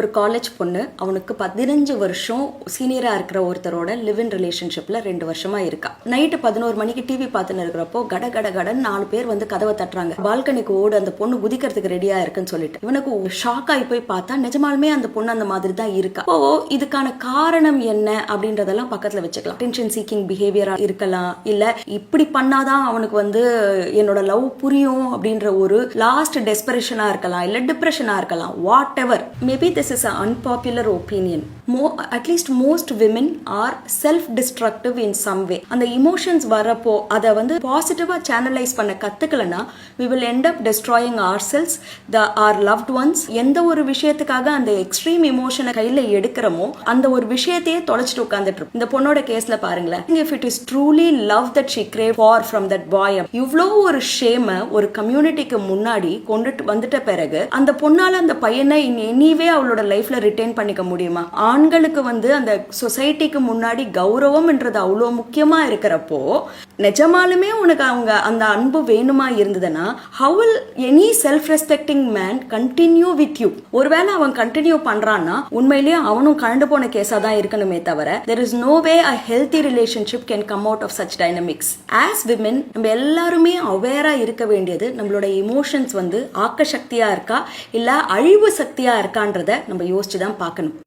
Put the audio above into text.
ஒரு காலேஜ் பொண்ணு அவனுக்கு 15 வருஷம் சீனியரா இருக்கிற ஒருத்தரோட லிவ் இன் ரிலேஷன்ஷிப்ல 2 வருஷமா இருக்கா. நைட்டு 11 மணிக்கு டிவி பார்த்துன்னு இருக்கிறப்போ கட கட கடன் 4 பேர் வந்து கதவை தட்டுறாங்க. பால்கனிக்கு ஓடு, அந்த பொண்ணு குதிக்கிறதுக்கு ரெடியா இருக்குன்னு சொல்லிட்டு இவனுக்கு ஷாக் ஆகி போய் பார்த்தா நிஜமாலுமே அந்த பொண்ணு அந்த மாதிரி தான் இருக்கா. ஓ, இதுக்கான காரணம் என்ன அப்படின்றதெல்லாம் பக்கத்துல வச்சுக்கலாம். டென்ஷன் சீக்கிங் பிஹேவியரா இருக்கலாம், இல்ல இப்படி பண்ணாதான் அவனுக்கு வந்து என்னோட லவ் புரியும் அப்படின்ற ஒரு லாஸ்ட் டெஸ்பரேஷனா இருக்கலாம், இல்ல டிப்ரெஷனா இருக்கலாம். What ever maybe this is an unpopular opinion. At least most women are self-destructive in some way. அந்த emotions வரப்போ அதை வந்து பாசிட்டிவா சேனலைஸ் பண்ண கத்துக்கலனா we will end up destroying ourselves, our loved ones. எந்த ஒரு விஷயத்துக்காக அந்த எக்ஸ்ட்ரீம் எமோஷனை கையில எடுக்கிறோமோ அந்த ஒரு விஷயத்தையே தொலைச்சிட்டு உட்கார்ந்துட்டு இருக்கும். இந்த பொண்ணோட கேஸ்ல பாருங்களேன், if it is truly love that she crave for from that boy, இவ்ளோ ஒரு ஷேம ஒரு கம்யூனிட்டிக்கு முன்னாடி கொண்டுட்டு வந்துட்ட பிறகு அந்த பொண்ணால அந்த பையனை எனிவே அவளோட லைஃப்ல ரிட்டைன் பண்ணிக்க முடியுமா? ஆண்களுக்கு வந்து அந்த சொசைட்டிக்கு முன்னாடி கௌரவம்ன்றது அவ்வளோ முக்கியமா இருக்கிறப்போ நிஜமாலுமே உனக்கு அவங்க அந்த அன்பு வேணுமா இருந்ததுன்னா how will any self-respecting man continue with you? ஒருவேளை அவன் கண்டினியூ பண்றான்னா உண்மையிலேயே அவனும் கலந்து போன கேஸா தான் இருக்கணுமே தவிர there is no way a healthy relationship can come out of such dynamics. As women நம்ம எல்லாருமே அவேரா இருக்க வேண்டியது நம்மளோட எமோஷன்ஸ் வந்து ஆக்க சக்தியா இருக்கா இல்ல அழிவு சக்தியா இருக்கான்றத நம்ம யோசிச்சு தான் பார்க்கணும்.